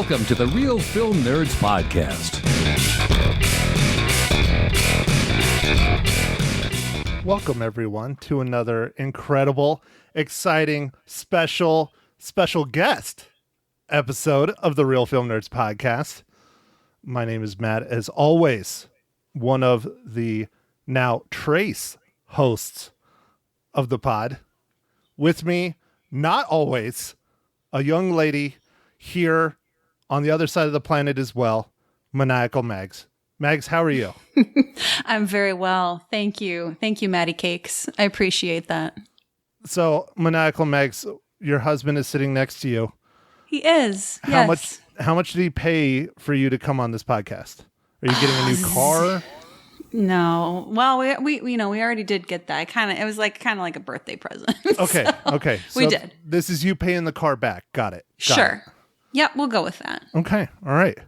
Welcome to the Real Film Nerds Podcast. Welcome, everyone, to another incredible, exciting, special guest episode of the Real Film Nerds Podcast. My name is Matt, as always, one of the now Trace hosts of the pod. With me, not always, a young lady here on the other side of the planet as well, Maniacal Mags. Mags, how are you? I'm very well. Thank you. Thank you, Maddie Cakes. I appreciate that. So, Maniacal Mags, your husband is sitting next to you. He is. How yes. much did he pay for you to come on this podcast? Are you getting a new car? No. Well, we already did get that. It was kind of like a birthday present. Okay. Okay. So we did. This is you paying the car back. Got it. Sure. Yep, we'll go with that. Okay. All right.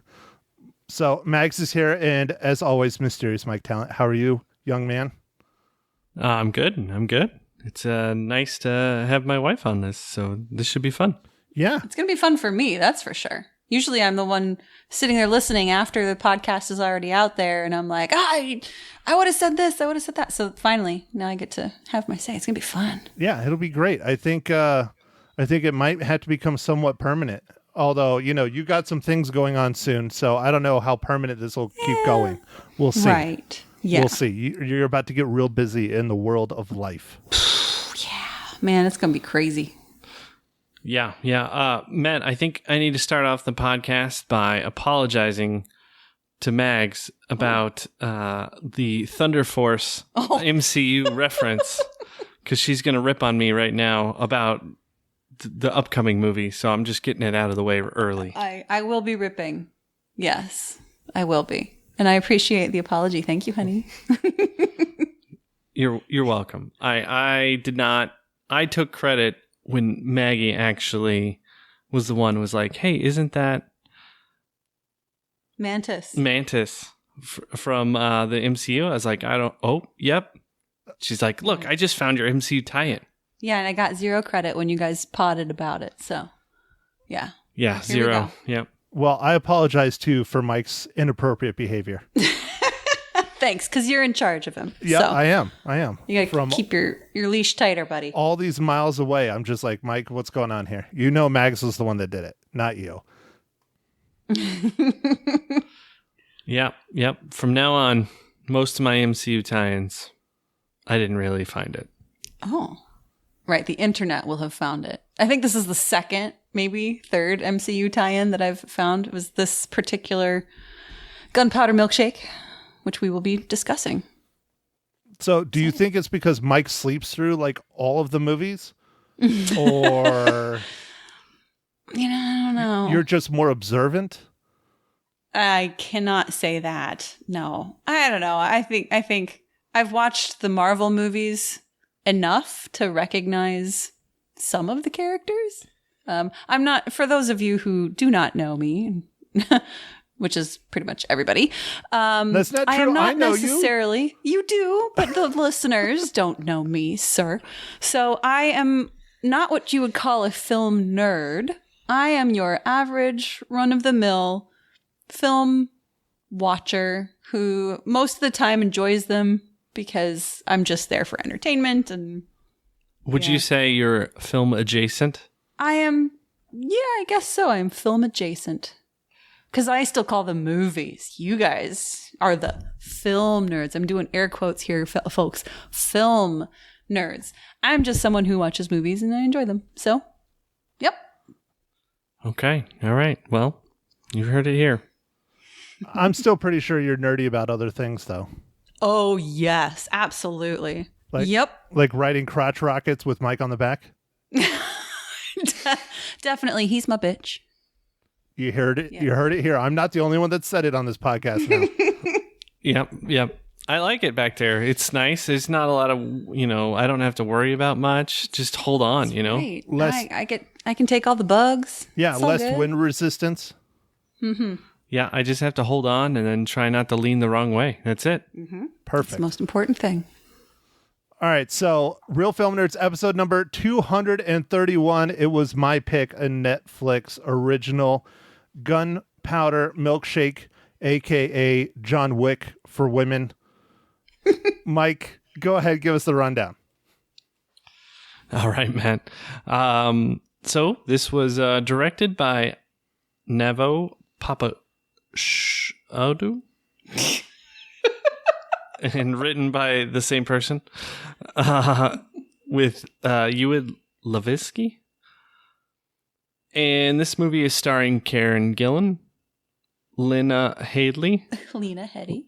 So Mags is here, and as always, Mysterious Mike Talent. How are you, young man? I'm good. It's nice to have my wife on this, so this should be fun. Yeah. It's going to be fun for me, that's for sure. Usually I'm the one sitting there listening after the podcast is already out there, and I'm like, I would have said this, I would have said that. So finally, now I get to have my say. It's going to be fun. Yeah, it'll be great. I think it might have to become somewhat permanent. Although, you got some things going on soon, so I don't know how permanent this will keep going. We'll see. Right. Yeah. We'll see. You're about to get real busy in the world of life. Yeah. Man, it's going to be crazy. Yeah. Matt, I think I need to start off the podcast by apologizing to Mags about the Thunder Force MCU reference, because she's going to rip on me right now about the upcoming movie, so I'm just getting it out of the way early. I will be ripping. Yes, I will be. And I appreciate the apology. Thank you, honey. You're welcome. I did not. I took credit when Maggie actually was the one who was like, hey, isn't that Mantis from the MCU? I was like, yep. She's like, look, I just found your MCU tie-in. Yeah, and I got 0 credit when you guys potted about it. So, yeah. Yeah, Here 0. Yep. Well, I apologize, too, for Mike's inappropriate behavior. Thanks, because you're in charge of him. Yeah, so. I am. You got to keep your leash tighter, buddy. All these miles away, I'm just like, Mike, what's going on here? Mags was the one that did it, not you. Yep. From now on, most of my MCU tie-ins, I didn't really find it. Oh. Right, the internet will have found it. I think this is the second, maybe third MCU tie-in that I've found. It was this particular Gunpowder Milkshake, which we will be discussing. So do you think it's because Mike sleeps through like all of the movies? Or I don't know. You're just more observant? I cannot say that. No. I don't know. I think I've watched the Marvel movies enough to recognize some of the characters. I'm not, for those of you who do not know me, which is pretty much everybody. That's not true. I am not know necessarily. You do, but the listeners don't know me, sir. So I am not what you would call a film nerd. I am your average, run-of-the-mill film watcher who most of the time enjoys them because I'm just there for entertainment. And would you say you're film adjacent? I am. Yeah, I guess so. I'm film adjacent. Because I still call them movies. You guys are the film nerds. I'm doing air quotes here, folks. Film nerds. I'm just someone who watches movies and I enjoy them. So, yep. Okay. All right. Well, you heard it here. I'm still pretty sure you're nerdy about other things, though. Oh, yes. Absolutely. Yep. Like riding crotch rockets with Mike on the back? Definitely. He's my bitch. You heard it. Yeah. You heard it here. I'm not the only one that said it on this podcast now. Yep. I like it back there. It's nice. It's not a lot of, I don't have to worry about much. Just hold on, Right. I can take all the bugs. Yeah, less wind resistance. Mm-hmm. Yeah, I just have to hold on and then try not to lean the wrong way. That's it. Mm-hmm. Perfect. That's the most important thing. All right, so Real Film Nerds episode number 231. It was my pick, a Netflix original Gunpowder Milkshake, a.k.a. John Wick for women. Mike, go ahead, give us the rundown. All right, man. So this was directed by Navo Papashadu and written by the same person with Ewan Levitsky. And this movie is starring Karen Gillan, Lena Headey. Lena Headey.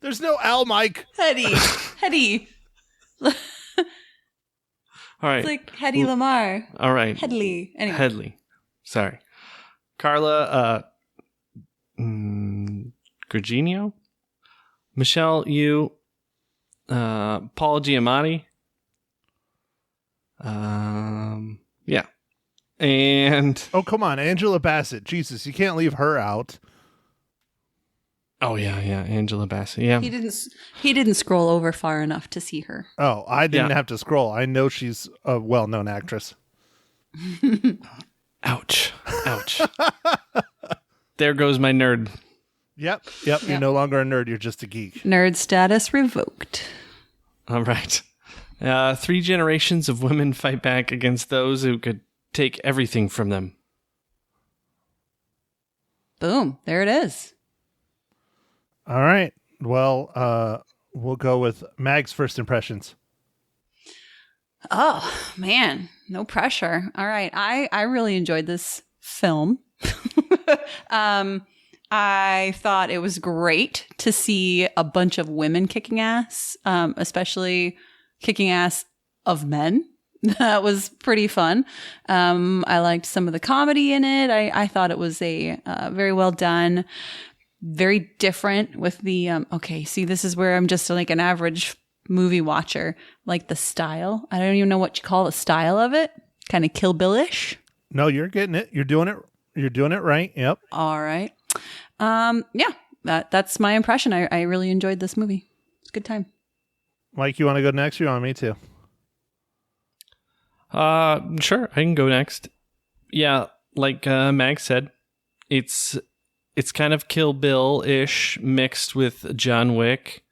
There's no L, Mike. Hetty. All right. It's like Hedy Lamar. All right. Headley. Anyway. Headley. Sorry. Carla Gugino, Michelle Yu, Paul Giamatti. Yeah. And oh, come on, Angela Bassett. Jesus, you can't leave her out. oh yeah, Angela Bassett. Yeah. He didn't scroll over far enough to see her. Oh, I didn't Yeah. have to scroll. I know she's a well-known actress. Ouch. There goes my nerd. Yep. You're no longer a nerd. You're just a geek. Nerd status revoked. All right. 3 generations of women fight back against those who could take everything from them. Boom. There it is. All right. Well, we'll go with Mag's first impressions. Oh, man. No pressure. All right. I really enjoyed this film. I thought it was great to see a bunch of women kicking ass, especially kicking ass of men. That was pretty fun. I liked some of the comedy in it. I thought it was a very well done, very different with the, okay, see, this is where I'm just like an average movie watcher, like the style. I don't even know what you call the style of it. Kind of Kill Bill-ish. No, you're getting it. You're doing it. You're doing it right. Yep. All right. Yeah, that's my impression. I really enjoyed this movie. It's a good time. Mike, you want to go next or you want me to? Sure, I can go next. Yeah, like Mag said, it's kind of Kill Bill-ish mixed with John Wick,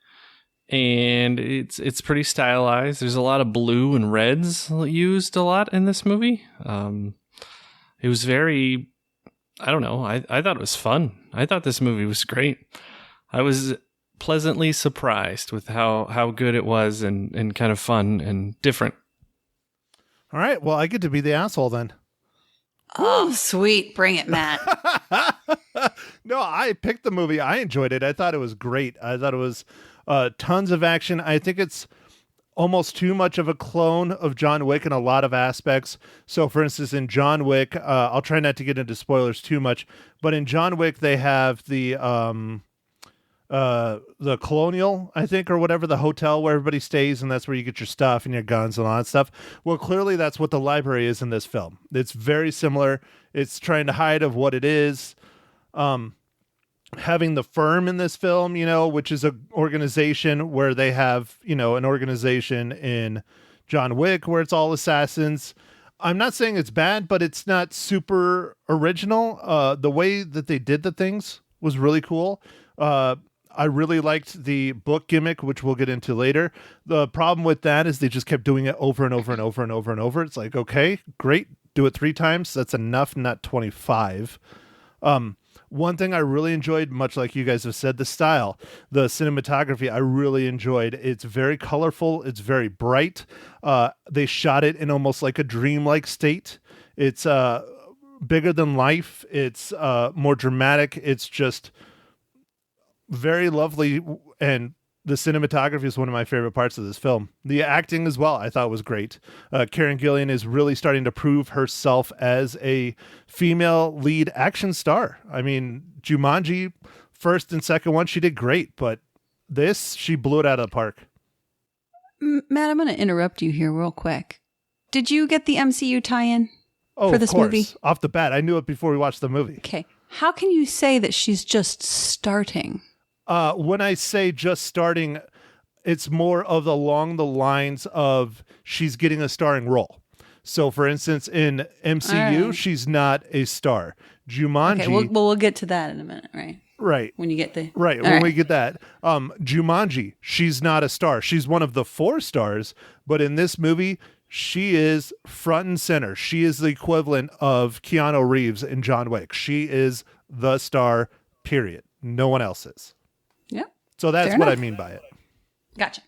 and it's pretty stylized. There's a lot of blue and reds used a lot in this movie. It was very, I don't know, I thought it was fun. I thought this movie was great. I was pleasantly surprised with how good it was and kind of fun and different. All right. Well, I get to be the asshole then. Oh, sweet. Bring it, Matt. No, I picked the movie. I enjoyed it. I thought it was great. I thought it was tons of action. I think it's almost too much of a clone of John Wick in a lot of aspects. So, for instance, in John Wick, I'll try not to get into spoilers too much, but in John Wick, they have the Colonial, I think, or whatever, the hotel where everybody stays, and that's where you get your stuff and your guns and all that stuff. Well, clearly that's what the library is in this film. It's very similar. It's trying to hide of what it is. Having the firm in this film, which is an organization where they have, an organization in John Wick where it's all assassins. I'm not saying it's bad, but it's not super original. The way that they did the things was really cool. I really liked the book gimmick, which we'll get into later. The problem with that is they just kept doing it over and over and over and over and over. It's like, okay, great. Do it 3 times. That's enough, not 25. One thing I really enjoyed, much like you guys have said, the style, the cinematography, I really enjoyed. It's very colorful. It's very bright. They shot it in almost like a dreamlike state. It's bigger than life. It's more dramatic. It's just very lovely, and the cinematography is one of my favorite parts of this film. The acting as well, I thought was great. Karen Gillan is really starting to prove herself as a female lead action star. I mean, Jumanji, first and second one, she did great, but this, she blew it out of the park. Matt, I'm going to interrupt you here real quick. Did you get the MCU tie-in for this of course. movie? Off the bat. I knew it before we watched the movie. Okay. How can you say that she's just starting? When I say just starting, it's more of along the lines of she's getting a starring role. So, for instance, in MCU, right. she's not a star. Jumanji. Okay, we'll get to that in a minute, right? Right. When you get the Right. When we get that. Jumanji, she's not a star. She's one of the 4 stars, but in this movie, she is front and center. She is the equivalent of Keanu Reeves in John Wick. She is the star, period. No one else is. Yeah. So that's Fair what enough. I mean by it. Gotcha.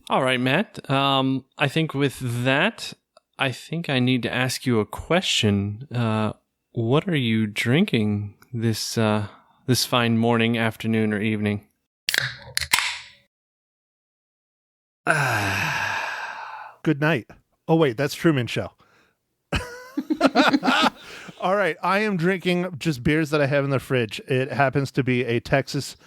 All right, Matt. I think with that, I think I need to ask you a question. What are you drinking this fine morning, afternoon, or evening? Good night. Oh, wait, that's Truman Show. All right, I am drinking just beers that I have in the fridge. It happens to be a Texas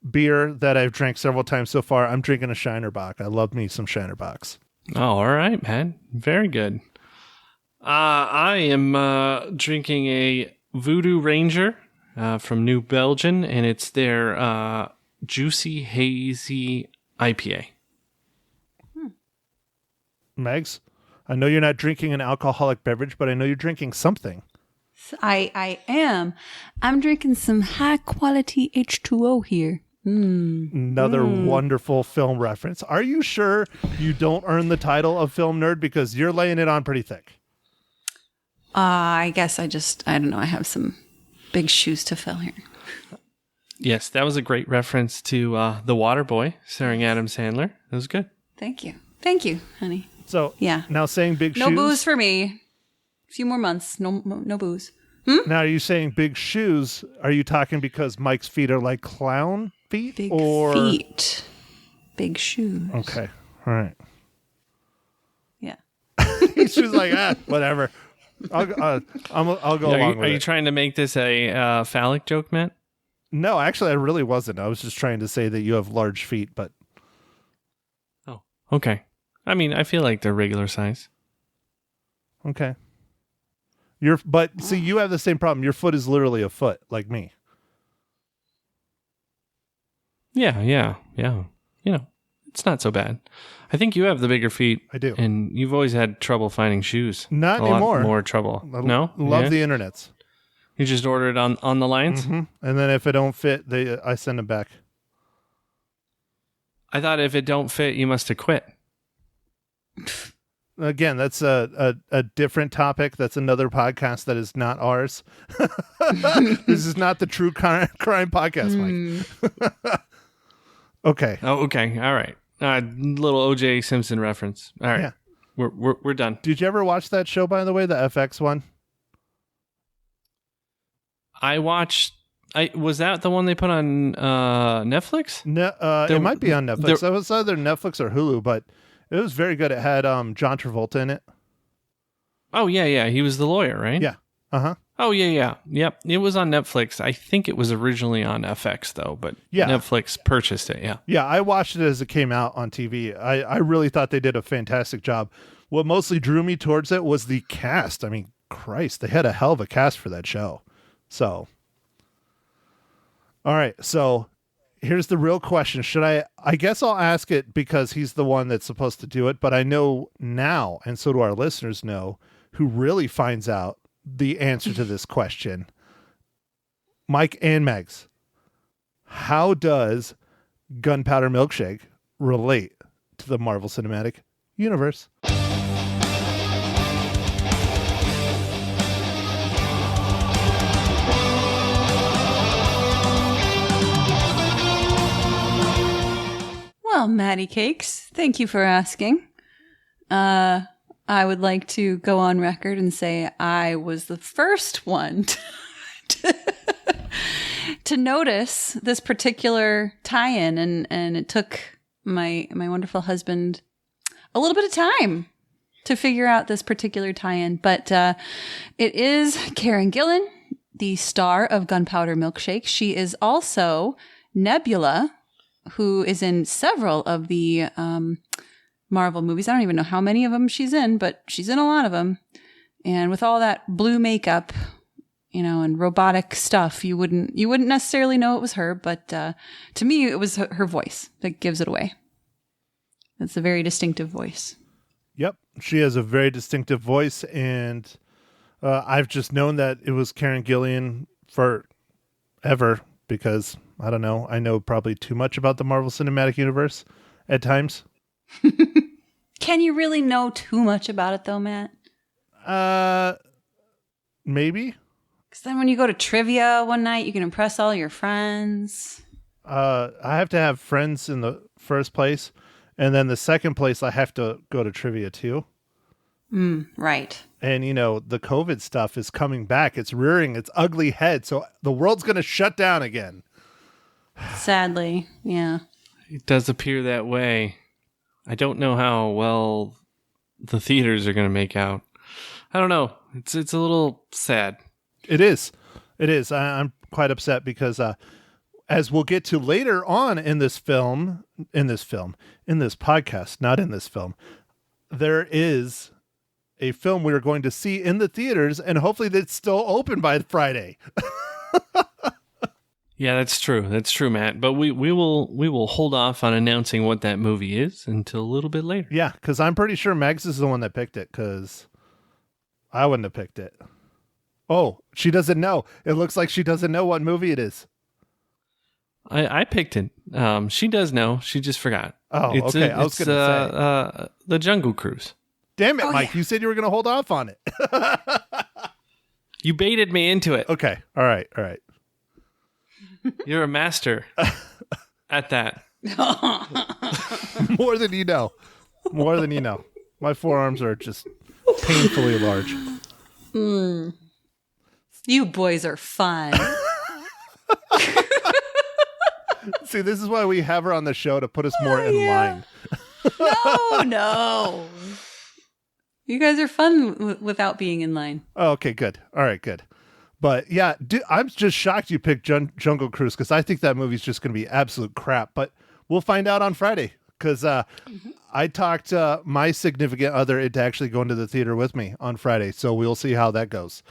beer that I've drank several times so far. I'm drinking a Shinerbach. I love me some Shinerbachs. Oh, all right, man. Very good. I am drinking a Voodoo Ranger from New Belgium, and it's their Juicy Hazy IPA. Megs, I know you're not drinking an alcoholic beverage, but I know you're drinking something. I am. I'm drinking some high quality H2O here. Another wonderful film reference. Are you sure you don't earn the title of film nerd because you're laying it on pretty thick? I guess I don't know. I have some big shoes to fill here. Yes, that was a great reference to The Waterboy, starring Adam Sandler. That was good. Thank you. Thank you, honey. So Yeah. now saying big No shoes. booze for me. A few more months. No booze. Now, are you saying big shoes? Are you talking because Mike's feet are like clown feet? Big or... feet. Big shoes. Okay. All right. Yeah. She was like, whatever. I'll go along with Are you it. trying to make this a phallic joke, Matt? No, actually, I really wasn't. I was just trying to say that you have large feet, but... Oh, okay. I mean, I feel like they're regular size. Okay. But see, you have the same problem. Your foot is literally a foot, like me. Yeah. You know, it's not so bad. I think you have the bigger feet. I do. And you've always had trouble finding shoes. Not a anymore. Lot more trouble. I No? love Yeah? the internets. You just order it on the lines? Mm-hmm. And then if it don't fit, I send them back. I thought if it don't fit, you must have quit. Again, that's a different topic. That's another podcast that is not ours. This is not the True Crime Podcast, Mike. Okay. Oh, okay. All right. Little O.J. Simpson reference. All right. Yeah. We're done. Did you ever watch that show, by the way, the FX one? I watched. Was that the one they put on Netflix? No, it might be on Netflix. It was either Netflix or Hulu, but it was very good. It had John Travolta in it. Oh, yeah. He was the lawyer, right? Yeah. Uh-huh. Oh, yeah. Yep. It was on Netflix. I think it was originally on FX, though, but Yeah. Netflix purchased it, yeah. Yeah, I watched it as it came out on TV. I really thought they did a fantastic job. What mostly drew me towards it was the cast. I mean, Christ, they had a hell of a cast for that show. So, all right. So here's the real question. I guess I'll ask it because he's the one that's supposed to do it, but I know now, and so do our listeners know, who really finds out the answer to this question. Mike and Megs, how does Gunpowder Milkshake relate to the Marvel Cinematic Universe? Well, Maddie Cakes, thank you for asking. I would like to go on record and say I was the first one to notice this particular tie-in, and it took my wonderful husband a little bit of time to figure out this particular tie-in. But it is Karen Gillan, the star of Gunpowder Milkshake. She is also Nebula, who is in several of the Marvel movies. I don't even know how many of them she's in, but she's in a lot of them. And with all that blue makeup, and robotic stuff, you wouldn't necessarily know it was her. But to me, it was her voice that gives it away. It's a very distinctive voice. Yep. She has a very distinctive voice, and I've just known that it was Karen Gillan forever because, I don't know, I know probably too much about the Marvel Cinematic Universe at times. Can you really know too much about it, though, Matt? Maybe. Because then when you go to trivia one night, you can impress all your friends. I have to have friends in the first place, and then the second place I have to go to trivia too. Right. And the COVID stuff is coming back. It's rearing its ugly head, so the world's going to shut down again. Sadly, yeah. It does appear that way. I don't know how well the theaters are going to make out. I don't know. It's a little sad. It is. I'm quite upset because as we'll get to later on in this podcast, not in this film, there is a film we're going to see in the theaters, and hopefully it's still open by Friday. Yeah, that's true. That's true, Matt. But we will hold off on announcing what that movie is until a little bit later. Yeah, because I'm pretty sure Megs is the one that picked it, because I wouldn't have picked it. Oh, she doesn't know. It looks like she doesn't know what movie it is. I picked it. She does know. She just forgot. Oh, okay. I was going to say. The Jungle Cruise. Damn it, Mike. Yeah. You said you were going to hold off on it. You baited me into it. Okay. All right. You're a master at that. More than you know. My forearms are just painfully large. You boys are fun. See, this is why we have her on the show, to put us more in line. No. You guys are fun without being in line. Oh, okay, good. All right, good. But yeah, I'm just shocked you picked Jungle Cruise, because I think that movie's just going to be absolute crap. But we'll find out on Friday, because I talked my significant other into actually going to the theater with me on Friday. So we'll see how that goes.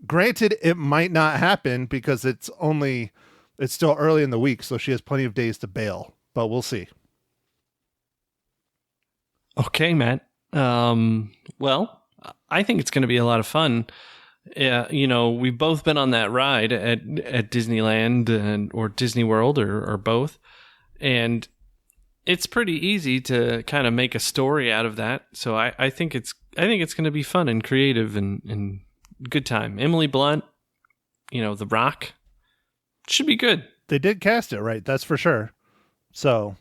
Granted, it might not happen because it's still early in the week, so she has plenty of days to bail. But we'll see. Okay, Matt. Well, I think it's going to be a lot of fun. We've both been on that ride at Disneyland or Disney World or both. And it's pretty easy to kind of make a story out of that. So I think it's going to be fun and creative and good time. Emily Blunt, The Rock, should be good. They did cast it right, that's for sure. So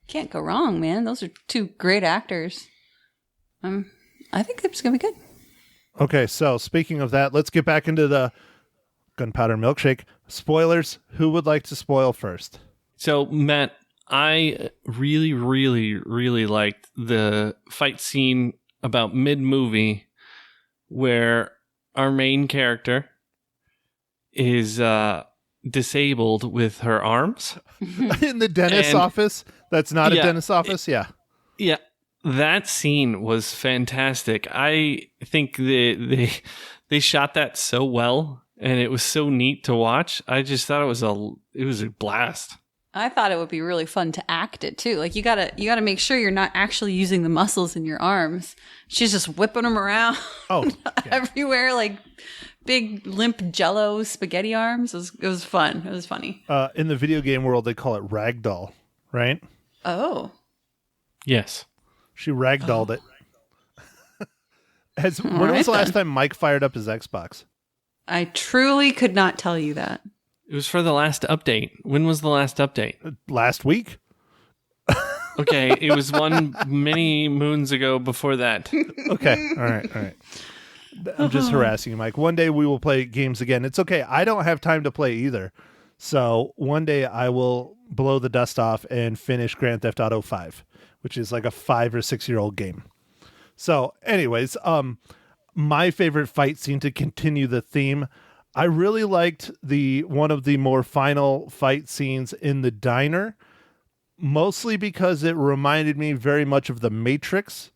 can't go wrong, man. Those are two great actors. I think it's gonna be good. Okay, so speaking of that, let's get back into the Gunpowder Milkshake. Spoilers. Who would like to spoil first? So, Matt, I really, really, really liked the fight scene about mid-movie where our main character is disabled with her arms. In the dentist's office? That's not a dentist's office? Yeah. Yeah. That scene was fantastic. I think they shot that so well, and it was so neat to watch. I just thought it was a blast. I thought it would be really fun to act it too. Like you gotta make sure you're not actually using the muscles in your arms. She's just whipping them around everywhere like big limp Jello spaghetti arms. It was fun. It was funny. In the video game world, they call it ragdoll, right? Oh, yes. She ragdolled it. When was the last time Mike fired up his Xbox? I truly could not tell you that. It was for the last update. When was the last update? Last week? Okay, it was one many moons ago before that. Okay, all right. I'm just harassing you, Mike. One day we will play games again. It's okay. I don't have time to play either. So one day I will blow the dust off and finish Grand Theft Auto 5, which is like a 5 or 6 year old game. So anyways, my favorite fight scene, to continue the theme, I really liked one of the more final fight scenes in the diner, mostly because it reminded me very much of The Matrix,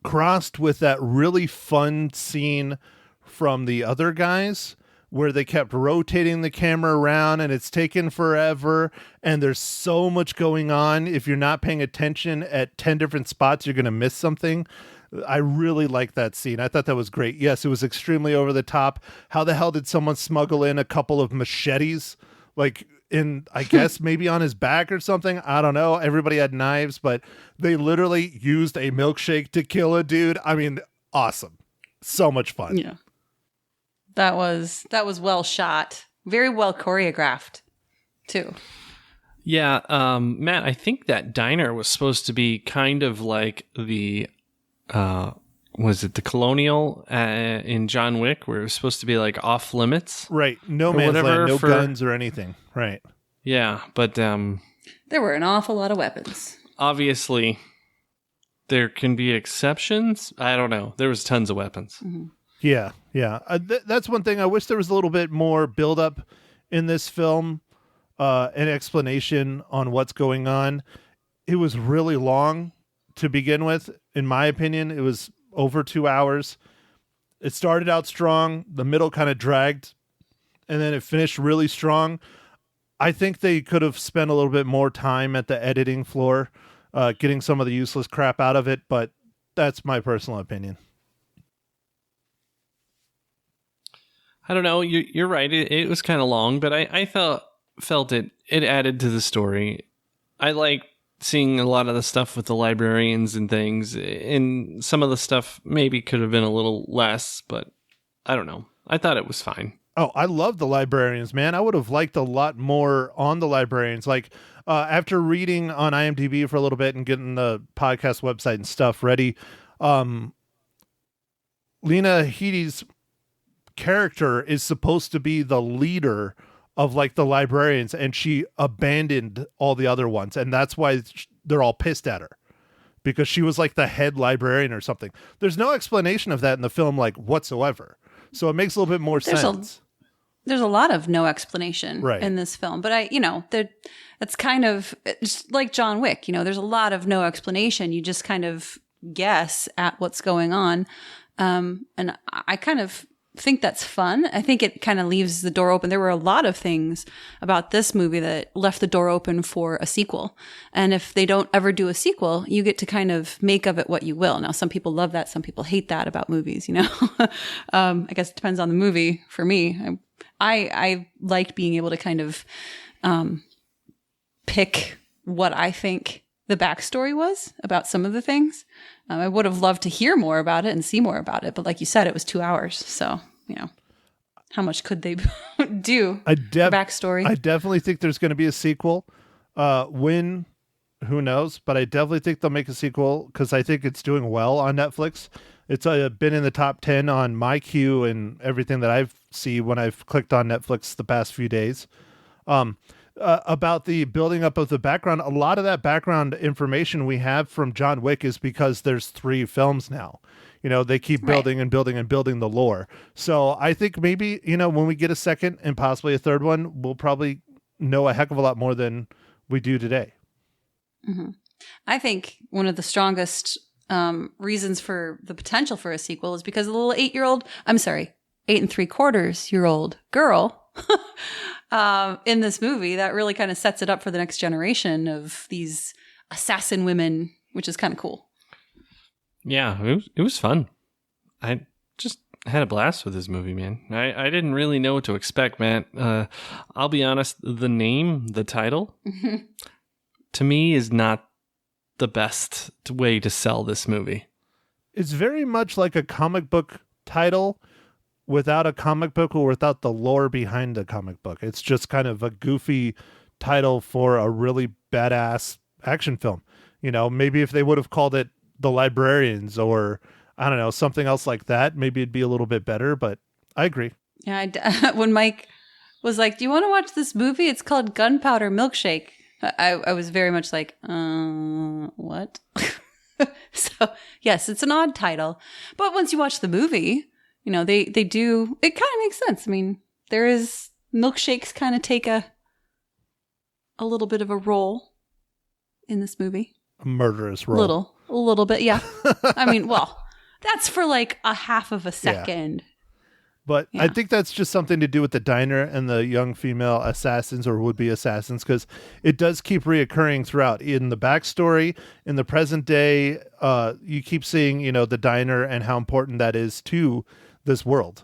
crossed with that really fun scene from The Other Guys where they kept rotating the camera around and it's taken forever and there's so much going on. If you're not paying attention at 10 different spots, you're going to miss something. I really like that scene. I thought that was great. Yes, it was extremely over the top. How the hell did someone smuggle in a couple of machetes? Like in, I guess, maybe on his back or something. I don't know. Everybody had knives, but they literally used a milkshake to kill a dude. I mean, awesome. So much fun. Yeah. That was well shot. Very well choreographed, too. Yeah, Matt, I think that diner was supposed to be kind of like the, was it the Colonial in John Wick, where it was supposed to be like off limits? Right. No man's land, no guns or anything. Right. Yeah, but there were an awful lot of weapons. Obviously, there can be exceptions. I don't know. There was tons of weapons. Mm-hmm. Yeah, yeah. That's one thing. I wish there was a little bit more build-up in this film, an explanation on what's going on. It was really long to begin with. In my opinion, it was over 2 hours. It started out strong. The middle kind of dragged, and then it finished really strong. I think they could have spent a little bit more time at the editing floor, getting some of the useless crap out of it, but that's my personal opinion. I don't know. You're right. It was kind of long, but I felt it added to the story. I like seeing a lot of the stuff with the librarians and things, and some of the stuff maybe could have been a little less, but I don't know. I thought it was fine. Oh, I love the librarians, man. I would have liked a lot more on the librarians. Like, after reading on IMDb for a little bit and getting the podcast website and stuff ready, Lena Headey's character is supposed to be the leader of like the librarians, and she abandoned all the other ones, and that's why they're all pissed at her, because she was like the head librarian or something. There's no explanation of that in the film, like, whatsoever, so it makes a little bit more sense. There's a lot of no explanation in this film, but that's kind of, it's like John Wick. There's a lot of no explanation. You just kind of guess at what's going on, and I kind of think that's fun. I think it kind of leaves the door open. There were a lot of things about this movie that left the door open for a sequel. And if they don't ever do a sequel, you get to kind of make of it what you will. Now, some people love that. Some people hate that about movies, I guess it depends on the movie. For me, I liked being able to kind of pick what I think the backstory was about some of the things. I would have loved to hear more about it and see more about it. But like you said, it was 2 hours. So, how much could they do for backstory? I definitely think there's going to be a sequel. When, who knows? But I definitely think they'll make a sequel because I think it's doing well on Netflix. It's been in the top 10 on my queue and everything that I've seen when I've clicked on Netflix the past few days. About the building up of the background, a lot of that background information we have from John Wick is because there's 3 films now. They keep building and building and building the lore. So I think maybe, when we get a second and possibly a third one, we'll probably know a heck of a lot more than we do today. Mm-hmm. I think one of the strongest reasons for the potential for a sequel is because a little 8 and 3/4-year-old girl in this movie that really kind of sets it up for the next generation of these assassin women, which is kind of cool. Yeah, it was fun. I just had a blast with this movie, man. I didn't really know what to expect, man. I'll be honest, the title, to me is not the best way to sell this movie. It's very much like a comic book title without a comic book or without the lore behind the comic book. It's just kind of a goofy title for a really badass action film. Maybe if they would have called it The Librarians or, I don't know, something else like that, maybe it'd be a little bit better, but I agree. Yeah, when Mike was like, do you want to watch this movie? It's called Gunpowder Milkshake. I was very much like, what? So, yes, it's an odd title. But once you watch the movie, they do, it kind of makes sense. I mean, there is, milkshakes kind of take a little bit of a role in this movie. A murderous role. A little bit, yeah. I mean, well, that's for like a half of a second. But Yeah. I think that's just something to do with the diner and the young female assassins or would-be assassins, because it does keep reoccurring throughout. In the backstory, in the present day, you keep seeing, the diner and how important that is to this world.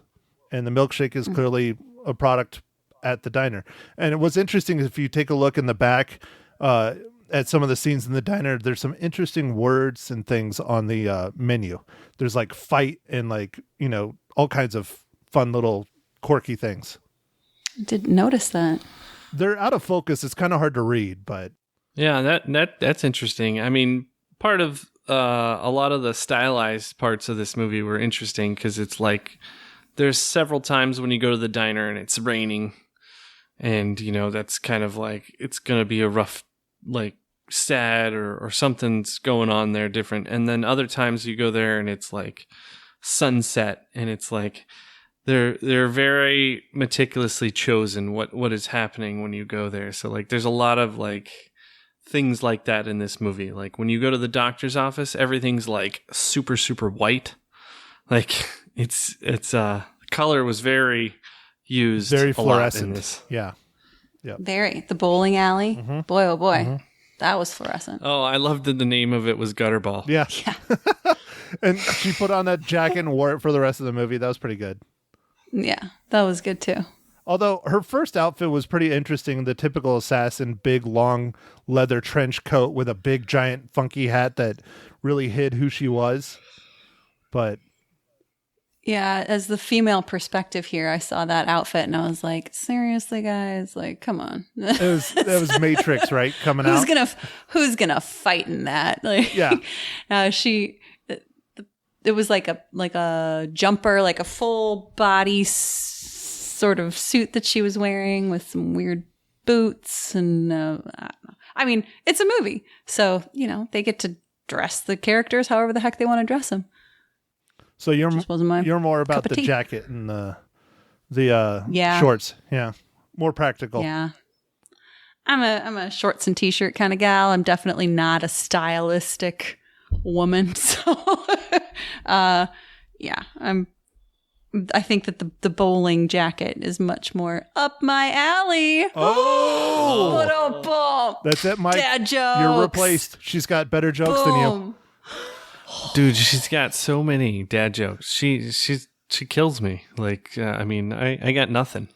And the milkshake is clearly a product at the diner. And what's interesting is if you take a look in the back at some of the scenes in the diner, there's some interesting words and things on the menu. There's like fight and like, all kinds of fun little quirky things. Didn't notice that. They're out of focus. It's kind of hard to read, but Yeah, that's interesting. I mean, part of a lot of the stylized parts of this movie were interesting because it's like there's several times when you go to the diner and it's raining, and that's kind of like it's gonna be a rough, like sad or something's going on there different. And then other times you go there and it's like sunset, and it's like they're very meticulously chosen what is happening when you go there. So like there's a lot of like things like that in this movie. Like when you go to the doctor's office, everything's like super, super white. Like it's color was very used, very a lot in fluorescent. this. Yeah. Very. The bowling alley. Mm-hmm. Boy, oh boy. That was fluorescent. Oh, I loved that the name of it was Gutterball. Yeah. Yeah. And she put on that jacket and wore it for the rest of the movie. That was pretty good. Yeah. That was good too. Although her first outfit was pretty interesting. The typical assassin, big, long leather trench coat with a big, giant, funky hat that really hid who she was. But Yeah, as the female perspective here, I saw that outfit and I was like, seriously, guys? Like, come on. that was Matrix, right? Coming out. Who's gonna fight in that? Like, Yeah. It was like a jumper, like a full body sort of suit that she was wearing with some weird boots. And I don't know. I mean, it's a movie. So, they get to dress the characters however the heck they want to dress them. So you're wasn't you're more about cup of the tea. jacket and the Yeah. shorts. Yeah. More practical. Yeah. I'm a shorts and t-shirt kind of gal. I'm definitely not a stylistic woman. So yeah, I think that the bowling jacket is much more up my alley. Oh. But oh, boom. That's it, Mike. Dad jokes. You're replaced. She's got better jokes than you. Boom. Dude, she's got so many dad jokes. She kills me. Like, I mean, I got nothing.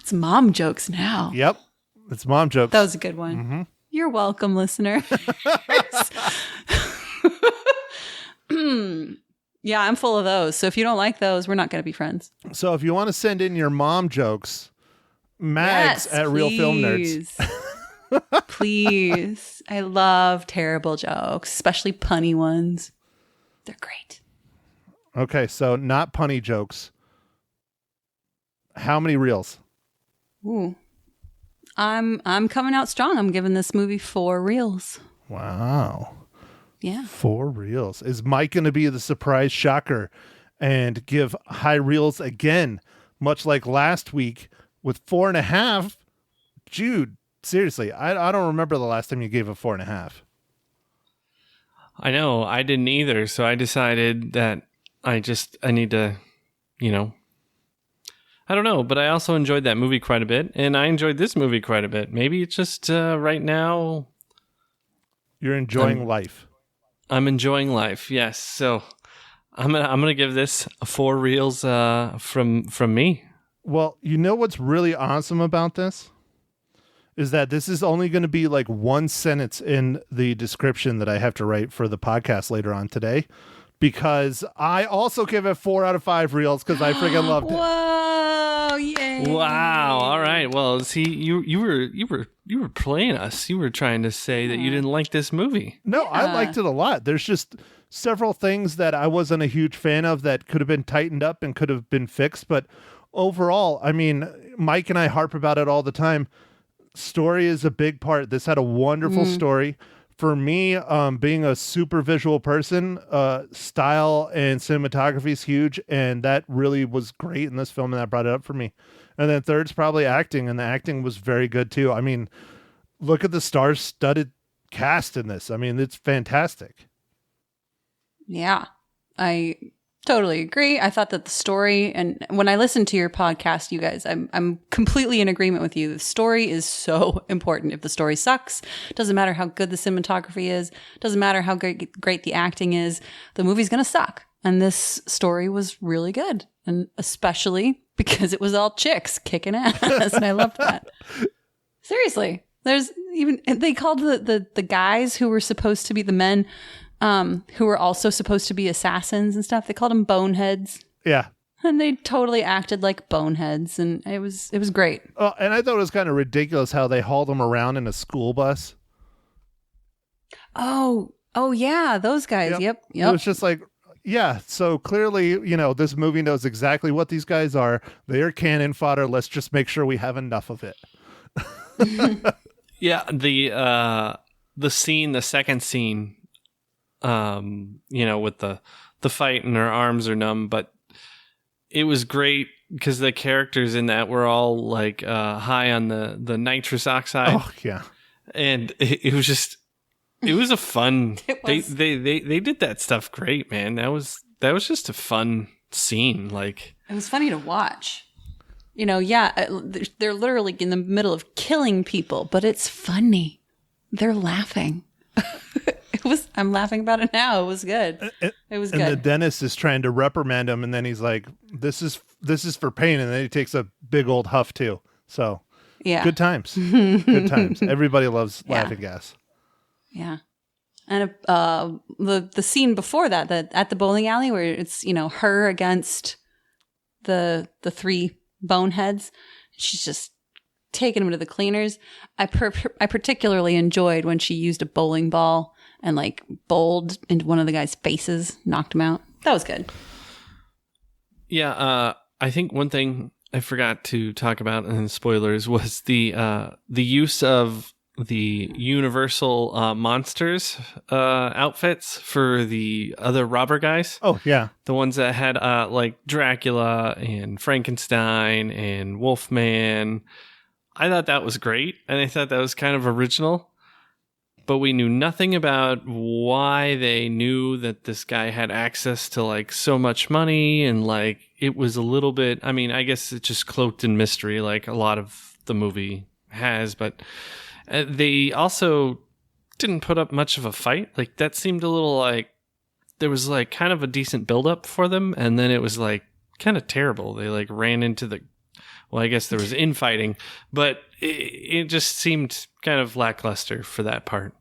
It's mom jokes now. Yep. It's mom jokes. That was a good one. Mm-hmm. You're welcome, listener. Yeah, I'm full of those. So if you don't like those, we're not going to be friends. So if you want to send in your mom jokes, Mags Yes, at Real Film Nerds. Please. I love terrible jokes, especially punny ones. They're great. Okay, so not punny jokes. How many reels? Ooh. I'm coming out strong. I'm giving this movie 4 reels. Wow. Yeah. 4 reels. Is Mike going to be the surprise shocker and give high reels again, much like last week with 4.5? Jude, seriously, I don't remember the last time you gave a 4.5. I know, I didn't either. So I decided that I need to, I don't know, but I also enjoyed that movie quite a bit, and I enjoyed this movie quite a bit. Maybe it's just right now You're enjoying life. I'm enjoying life. Yes. So I'm gonna give this 4 reels from me. Well, you know what's really awesome about this? Is that this is only going to be like 1 sentence in the description that I have to write for the podcast later on today, because I also give it 4 out of 5 reels because I freaking loved it. Whoa! Yay! Wow. All right. Well, see, you were playing us. You were trying to say that you didn't like this movie. No, I liked it a lot. There's just several things that I wasn't a huge fan of that could have been tightened up and could have been fixed. But overall, I mean, Mike and I harp about it all the time. Story is a big part. This had a wonderful story. For me, being a super visual person, style and cinematography is huge, and that really was great in this film, and that brought it up for me. And then third's probably acting, and the acting was very good too. I mean, look at the star-studded cast in this. I mean, it's fantastic. Yeah, I Totally agree. I thought that the story, and when I listened to your podcast, you guys, I'm completely in agreement with you. The story is so important. If the story sucks, doesn't matter how good the cinematography is, doesn't matter how great the acting is, the movie's going to suck. And this story was really good. And especially because it was all chicks kicking ass. And I loved that. Seriously. There's even, they called the guys who were supposed to be the men, who were also supposed to be assassins and stuff. They called them boneheads. Yeah. And they totally acted like boneheads. And it was great. Oh, and I thought it was kind of ridiculous how they hauled them around in a school bus. Oh yeah. Those guys. Yep. It was just like, yeah, so clearly, this movie knows exactly what these guys are. They are cannon fodder. Let's just make sure we have enough of it. Yeah, the second scene, with the fight and her arms are numb, but it was great because the characters in that were all like high on the nitrous oxide. Oh yeah, and it was just. It was a fun. They did that stuff great, man. That was just a fun scene. Like, it was funny to watch. They're literally in the middle of killing people, but it's funny. They're laughing. I'm laughing about it now. It was good. It was good. And the dentist is trying to reprimand him, and then he's like, "This is for pain," and then he takes a big old huff too. So yeah, good times. Good times. Everybody loves laughing gas. Yeah. And the scene before that at the bowling alley where it's, her against the three boneheads, she's just taking them to the cleaners. I particularly enjoyed when she used a bowling ball and like bowled into one of the guy's faces, knocked him out. That was good. Yeah, I think one thing I forgot to talk about in spoilers was the use of the Universal monsters outfits for the other robber guys. Oh, yeah. The ones that had like Dracula and Frankenstein and Wolfman. I thought that was great, and I thought that was kind of original. But we knew nothing about why they knew that this guy had access to like so much money, and like it was a little bit, I mean, I guess it's just cloaked in mystery like a lot of the movie has, but they also didn't put up much of a fight. Like that seemed a little like there was like kind of a decent buildup for them, and then it was like kind of terrible. They like ran into well, I guess there was infighting, but it just seemed kind of lackluster for that part.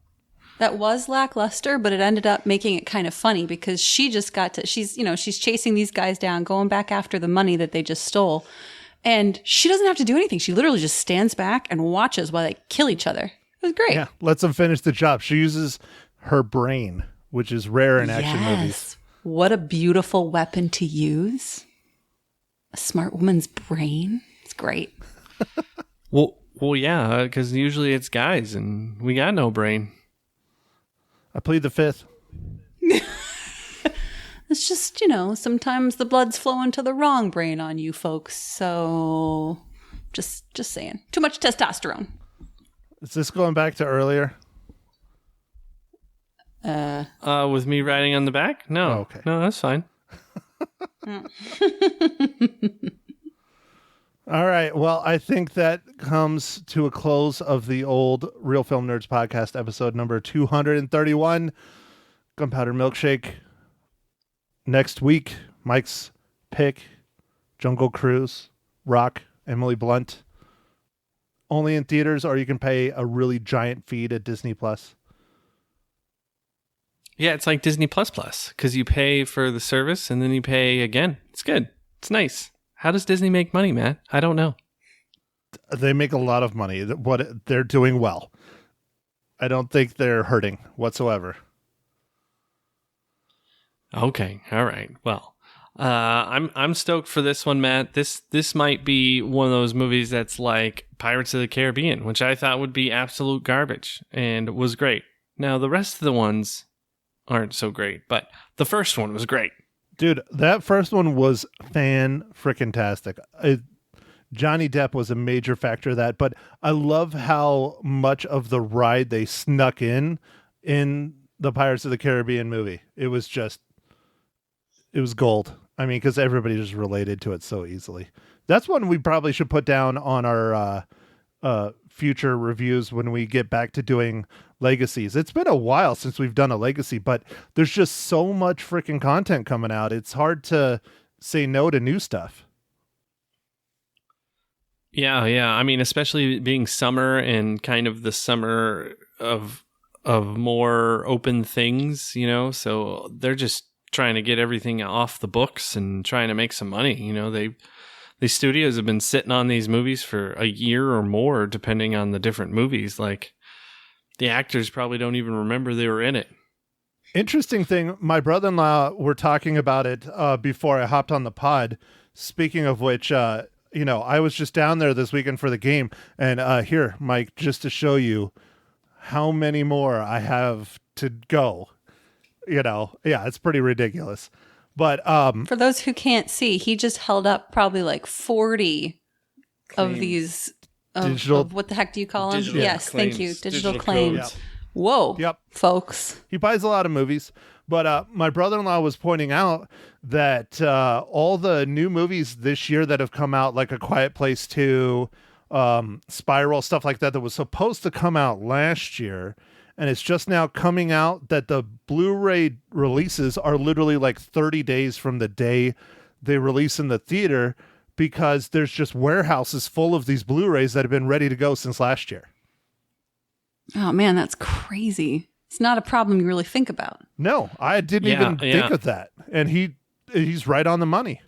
That was lackluster, but it ended up making it kind of funny because she just she's chasing these guys down, going back after the money that they just stole. And she doesn't have to do anything. She literally just stands back and watches while they kill each other. It was great. Yeah, lets them finish the job. She uses her brain, which is rare in action movies. What a beautiful weapon to use. A smart woman's brain. It's great. Well, yeah, because usually it's guys, and we got no brain. I plead the fifth. It's just, sometimes the blood's flowing to the wrong brain on you folks. So just saying. Too much testosterone. Is this going back to earlier? With me riding on the back? No. Oh, okay. No, that's fine. All right. Well, I think that comes to a close of the old Real Film Nerds podcast, episode number 231, Gunpowder Milkshake. Next week, Mike's pick, Jungle Cruise, Rock, Emily Blunt. Only in theaters, or you can pay a really giant fee to Disney Plus. Yeah, it's like Disney Plus because you pay for the service and then you pay again. It's good. It's nice. How does Disney make money, Matt? I don't know. They make a lot of money. They're doing well. I don't think they're hurting whatsoever. Okay, all right. Well, I'm stoked for this one, Matt. This might be one of those movies that's like Pirates of the Caribbean, which I thought would be absolute garbage and was great. Now the rest of the ones aren't so great, but the first one was great. Dude, that first one was fan-frickin-tastic. Johnny Depp was a major factor of that, but I love how much of the ride they snuck in the Pirates of the Caribbean movie. It was was gold. I mean, because everybody just related to it so easily. That's one we probably should put down on our future reviews when we get back to doing legacies. It's been a while since we've done a legacy, but there's just so much freaking content coming out. It's hard to say no to new stuff. Yeah. I mean, especially being summer and kind of the summer of more open things, you know, so they're just trying to get everything off the books and trying to make some money. You know, these studios have been sitting on these movies for a year or more, depending on the different movies. Like, the actors probably don't even remember they were in it. Interesting thing, my brother-in-law were talking about it before I hopped on the pod. Speaking of which, you know, I was just down there this weekend for the game, and here, Mike, just to show you how many more I have to go. You know, yeah, it's pretty ridiculous. But for those who can't see, he just held up probably like 40 of these digital. of what the heck do you call them? Digital Yes, claims. thank you. Digital Digital claims. codes. Whoa. Yep. Folks. He buys a lot of movies, but my brother-in-law was pointing out that all the new movies this year that have come out, like A Quiet Place 2, Spiral, stuff like that was supposed to come out last year, and it's just now coming out, that the Blu-ray releases are literally like 30 days from the day they release in the theater, because there's just warehouses full of these Blu-rays that have been ready to go since last year. Oh man, that's crazy. It's not a problem you really think about. No, I didn't even think of that. And he's right on the money.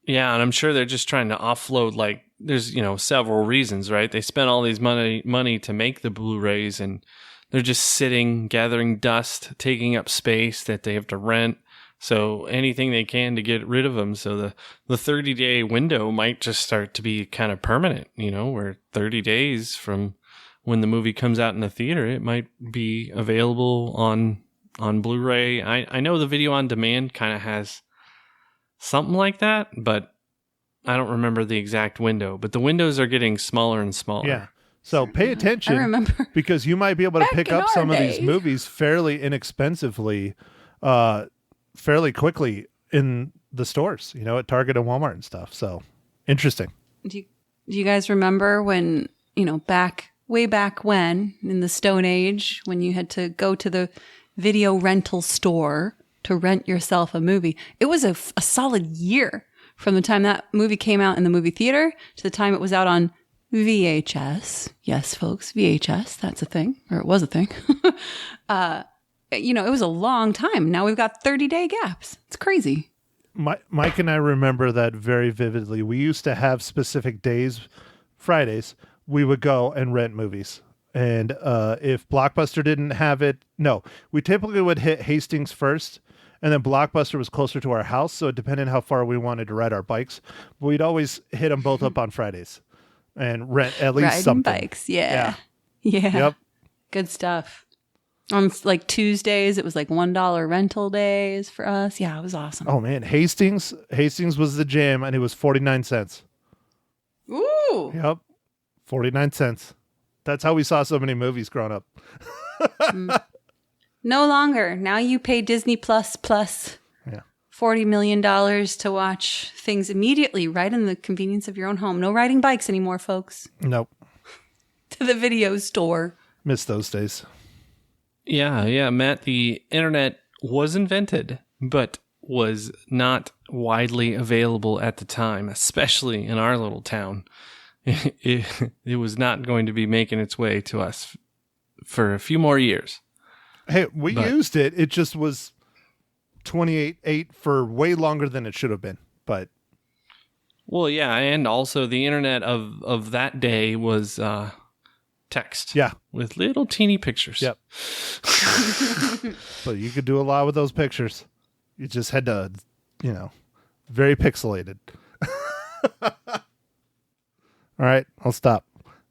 Yeah, and I'm sure they're just trying to offload, like, there's, you know, several reasons, right? They spent all these money to make the Blu-rays, and they're just sitting, gathering dust, taking up space that they have to rent. So anything they can to get rid of them. So the 30-day window might just start to be kind of permanent, you know, where 30 days from when the movie comes out in the theater, it might be available on Blu-ray. I know the video on demand kind of has something like that, but I don't remember the exact window. But the windows are getting smaller and smaller. Yeah. So pay attention. I remember. Because you might be able to Back pick in up our some of day. these movies fairly inexpensively, fairly quickly in the stores, you know, at Target and Walmart and stuff. So interesting. Do you guys remember when, you know, way back when, in the Stone Age, when you had to go to the video rental store to rent yourself a movie? It was a solid year from the time that movie came out in the movie theater to the time it was out on VHS. Yes, folks, VHS, that's a thing, or it was a thing. You know, it was a long time. Now we've got 30-day gaps. It's crazy. Mike and I remember that very vividly. We used to have specific days, Fridays, we would go and rent movies. And if Blockbuster didn't have it, no, we typically would hit Hastings first, and then Blockbuster was closer to our house, so it depended how far we wanted to ride our bikes. But we'd always hit them both up on Fridays and rent at least Riding something. bikes, yeah. Yep. Good stuff. On like Tuesdays, it was like $1 rental days for us. Yeah, it was awesome. Oh man, Hastings was the jam, and it was 49 cents. Ooh. Yep, 49 cents. That's how we saw so many movies growing up. No longer. Now you pay Disney Plus Yeah. $40 million to watch things immediately right in the convenience of your own home. No riding bikes anymore, folks. Nope. To the video store. Miss those days. Yeah, Matt, the internet was invented, but was not widely available at the time, especially in our little town. It was not going to be making its way to us for a few more years. Hey, we used it. It just was 28.8 for way longer than it should have been. But well, yeah, and also the internet of that day was text. Yeah. With little teeny pictures. Yep. But you could do a lot with those pictures. You just had to, you know, very pixelated. All right, I'll stop.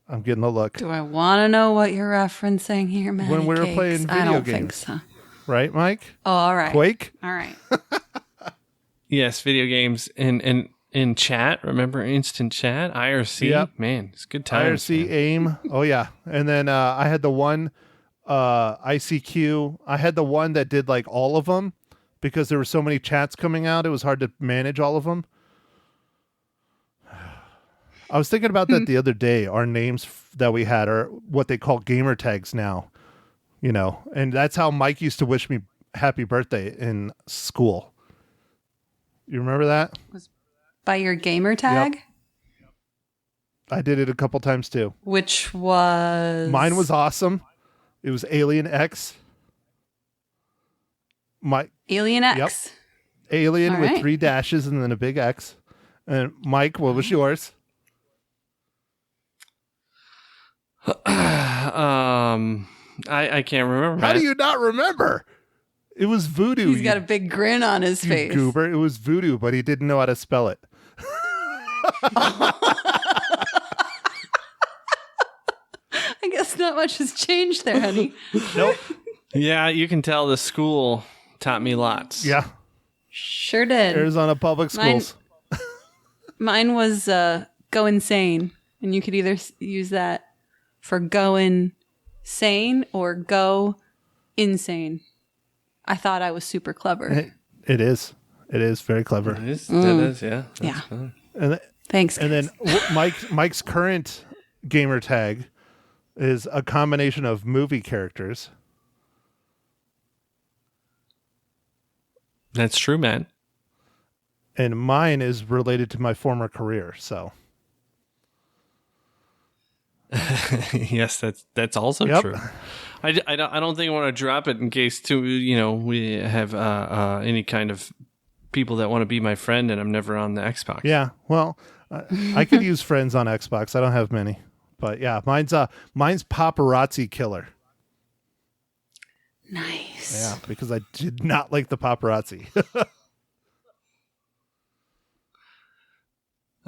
I'm getting the look. Do I want to know what you're referencing here, Matty When we were Cakes? playing video I don't games. think so. Right, Mike? Oh, all right. Quake? All right. Yes, video games and in chat. Remember instant chat? IRC? Yep. Man, it's good times. IRC, man. AIM. Oh, yeah. And then I had the one ICQ. I had the one that did like all of them, because there were so many chats coming out. It was hard to manage all of them. I was thinking about that the other day. Our names that we had are what they call gamer tags now, you know, and that's how Mike used to wish me happy birthday in school. You remember that? By your gamer tag? Yep. I did it a couple times too. Which was... Mine was awesome. It was Alien X. Alien X? Yep. Alien All with right. 3 dashes and then a big X. And Mike, what was yours? I can't remember. How do you not remember? It was Voodoo. He's got a big grin on his you face. goober. It was Voodoo, but he didn't know how to spell it. I guess not much has changed there, honey. Nope. Yeah, you can tell the school taught me lots. Yeah. Sure did. Arizona Public Schools. Mine was go insane. And you could either use that for going sane or go insane. I thought I was super clever. It is. It is very clever. It is, yeah. That's Yeah. fine. Thanks. And then Mike's current gamer tag is a combination of movie characters. That's true, man. And mine is related to my former career. So Yes, that's also Yep. true. I don't think I want to drop it in case we have any kind of people that want to be my friend and I'm never on the Xbox. yeah, well, I could use friends on Xbox. I don't have many, but yeah, mine's Paparazzi Killer. Nice. Yeah, because I did not like the paparazzi.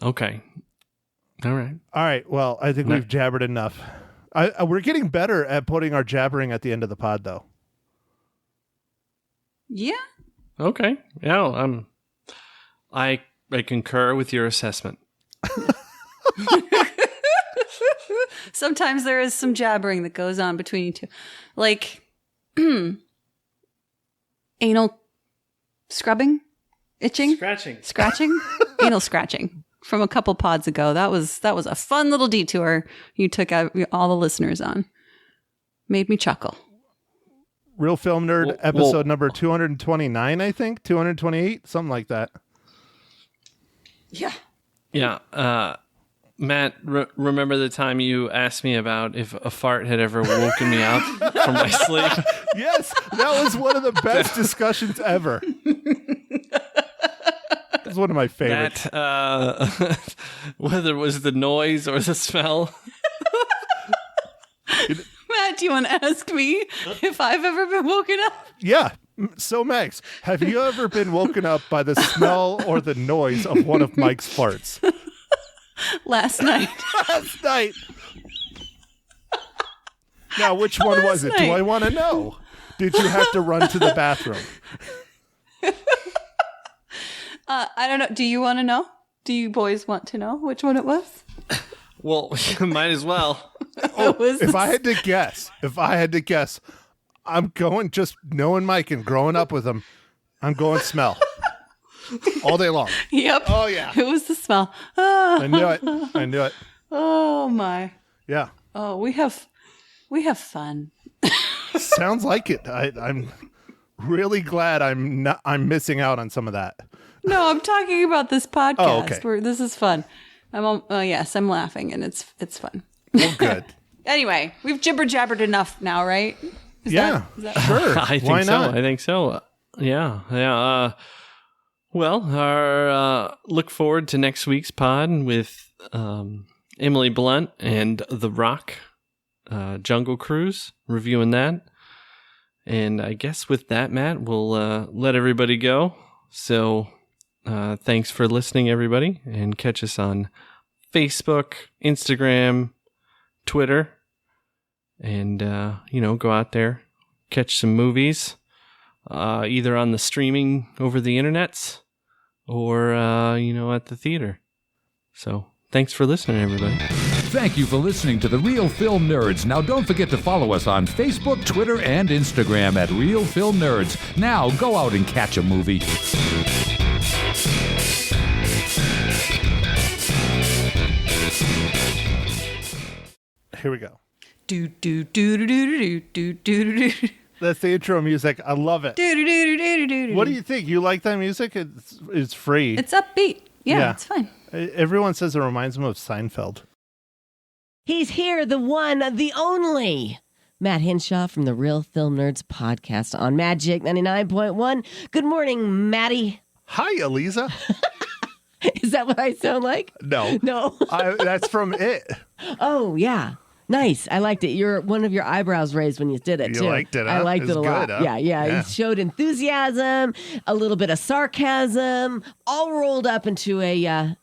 Okay. All right. All right. Well, I think we've jabbered enough. We're getting better at putting our jabbering at the end of the pod, though. Yeah. Okay. Yeah. I concur with your assessment. Sometimes there is some jabbering that goes on between you two. Like anal scrubbing, itching, scratching, anal scratching from a couple pods ago. That was a fun little detour you took out all the listeners on. Made me chuckle. Real Film Nerd episode number 229, I think. 228, something like that. Yeah. Yeah. Matt, remember the time you asked me about if a fart had ever woken me up from my sleep? Yes, that was one of the best discussions ever. It was one of my favorites. That, whether it was the noise or the smell. Matt, do you want to ask me if I've ever been woken up? Yeah. So, Max, have you ever been woken up by the smell or the noise of one of Mike's farts? Last night. Last night. Now, which one was it? Do I want to know? Did you have to run to the bathroom? I don't know. Do you want to know? Do you boys want to know which one it was? Well, might as well. If I had to guess, I'm going, just knowing Mike and growing up with him, I'm going smell. All day long. Yep. Oh, yeah. It was the smell. I knew it. Oh, my. Yeah. Oh, we have fun. Sounds like it. I'm really glad I'm missing out on some of that. No, I'm talking about this podcast. Oh, okay. Where this is fun. Yes, I'm laughing and it's fun. Well, good. Anyway, we've jibber jabbered enough now, right? Is Yeah, that sure. I think Why so. not? I think so. Yeah. Well, look forward to next week's pod with Emily Blunt and The Rock, Jungle Cruise, reviewing that. And I guess with that, Matt, we'll let everybody go. So thanks for listening, everybody, and catch us on Facebook, Instagram, Twitter, and go out there, catch some movies, either on the streaming over the internets or at the theater. So thanks for listening, everybody. Thank you for listening to The Real Film Nerds. Now, don't forget to follow us on Facebook, Twitter, and Instagram at Real Film Nerds. Now, go out and catch a movie. Here we go. Do do do do do do do do do. That's the intro music. I love it. What do you think? You like that music? It's free. It's upbeat. Yeah, it's fine. Everyone says it reminds them of Seinfeld. He's here, the one, the only. Matt Hinshaw from the Real Film Nerds podcast on Magic 99.1. Good morning, Matty. Hi, Eliza. Is that what I sound like? No. No. That's from It. Oh, yeah. Nice. I liked it. One of your eyebrows raised when you did it, You too. liked it, huh? I liked It was it a lot. good, huh? Yeah. Yeah. It showed enthusiasm, a little bit of sarcasm, all rolled up into a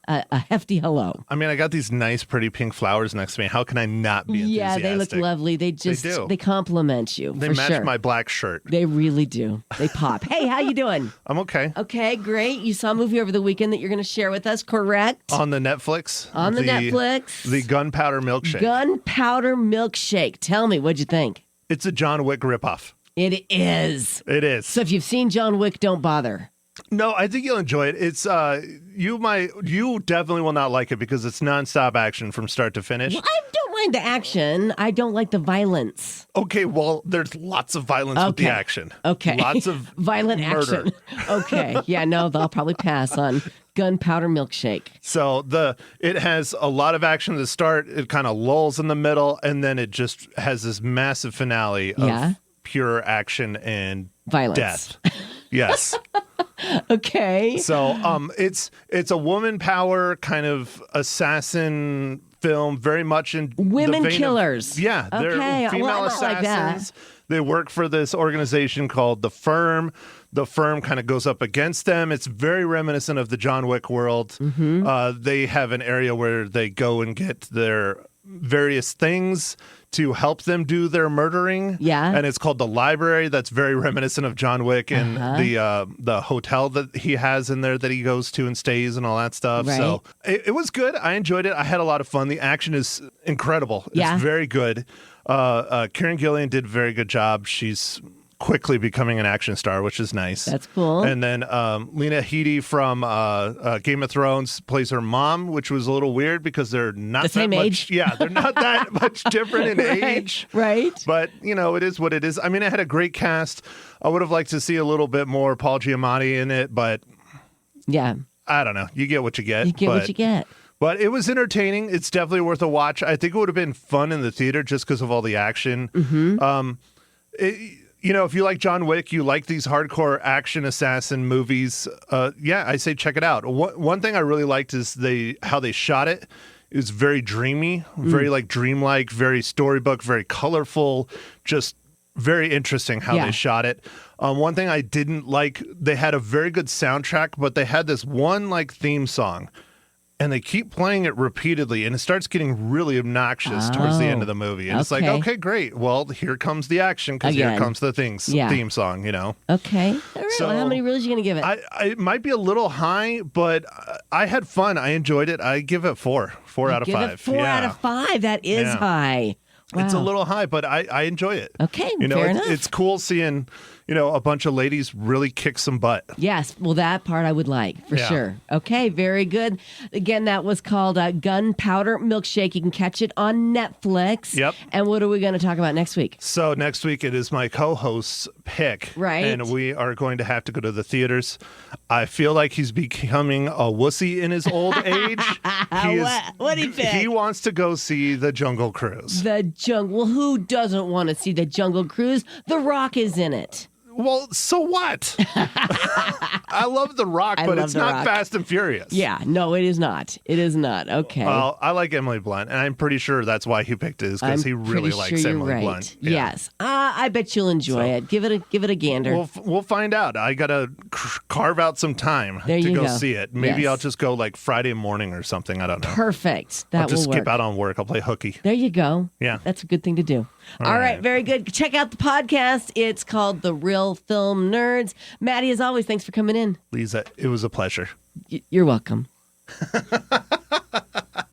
hefty hello. I mean, I got these nice, pretty pink flowers next to me. How can I not be enthusiastic? Yeah, they look lovely. They do. They compliment you. They for match sure. my black shirt. They really do. They pop. Hey, how you doing? I'm okay. Okay, great. You saw a movie over the weekend that you're going to share with us, correct? On the Netflix. On the Netflix. The Gunpowder Milkshake. Gunpowder Milkshake. Tell me, what'd you think? It's a John Wick ripoff. It is. It is. So if you've seen John Wick, don't bother. No, I think you'll enjoy it. It's you definitely will not like it because it's nonstop action from start to finish. Well, I don't mind the action. I don't like the violence. Okay, well, there's lots of violence with the action. Okay. Lots of violent murder. action. Okay. Yeah, no, they'll probably pass on Gunpowder Milkshake. So it has a lot of action at the start. It kind of lulls in the middle, and then it just has this massive finale of pure action and Violence. death. Yes. Okay. So it's a woman power kind of assassin film, very much in Women the vein killers. Of, yeah, Okay. they're female Well, I'm not like that. assassins. They work for this organization called The Firm. The Firm kind of goes up against them. It's very reminiscent of the John Wick world. Mm-hmm. They have an area where they go and get their various things to help them do their murdering. Yeah. And it's called The Library. That's very reminiscent of John Wick and the hotel that he has in there that he goes to and stays and all that stuff. Right. So it was good. I enjoyed it. I had a lot of fun. The action is incredible. Yeah. It's very good. Karen Gillian did a very good job. She's quickly becoming an action star, which is nice. That's cool. And then Lena Headey from Game of Thrones plays her mom, which was a little weird because they're not The same that much, age? Yeah, they're not that much different in age. Right. But, it is what it is. I mean, it had a great cast. I would have liked to see a little bit more Paul Giamatti in it, but Yeah. I don't know. You get what you get. You get what you get. But it was entertaining. It's definitely worth a watch. I think it would have been fun in the theater just because of all the action. Mm-hmm. If you like John Wick, you like these hardcore action assassin movies, I say check it out. One thing I really liked is how they shot it. It was very dreamy, very dreamlike, very storybook, very colorful, just very interesting how they shot it. One thing I didn't like, they had a very good soundtrack, but they had this one theme song. And they keep playing it repeatedly, and it starts getting really obnoxious towards the end of the movie. And it's like, okay, great. Well, here comes the action because here comes the theme song, Okay. All right. So, well, how many reels are you going to give it? It might be a little high, but I had fun. I enjoyed it. I give it 4 out of 5. Give it 4 out of 5. That is high. Wow. It's a little high, but I enjoy it. Okay, fair enough. It's cool seeing, a bunch of ladies really kick some butt. Yes, well, that part I would like, for sure. Okay, very good. Again, that was called Gunpowder Milkshake. You can catch it on Netflix. Yep. And what are we going to talk about next week? So next week it is my co-host's pick. Right. And we are going to have to go to the theaters. I feel like he's becoming a wussy in his old age. What'd he pick? He wants to go see The Jungle Cruise. The Jungle. Well, who doesn't want to see the Jungle Cruise? The Rock is in it. Well, so what? I love The Rock, but it's not Fast and Furious. Yeah, no, it is not. It is not. Okay. Well, I like Emily Blunt, and I'm pretty sure that's why he picked it, is because he really likes Emily Blunt. Yeah. Yes. I bet you'll enjoy it. Give it a gander. We'll find out. I got to carve out some time There to you go go. see it. Maybe Yes. I'll just go Friday morning or something. I don't know. Perfect. That I'll just will skip work. out on work. I'll play hooky. There you go. Yeah. That's a good thing to do. All right. right. Very good. Check out the podcast. It's called The Real Film Nerds. Maddie, as always, thanks for coming in. Lisa, it was a pleasure. You're welcome.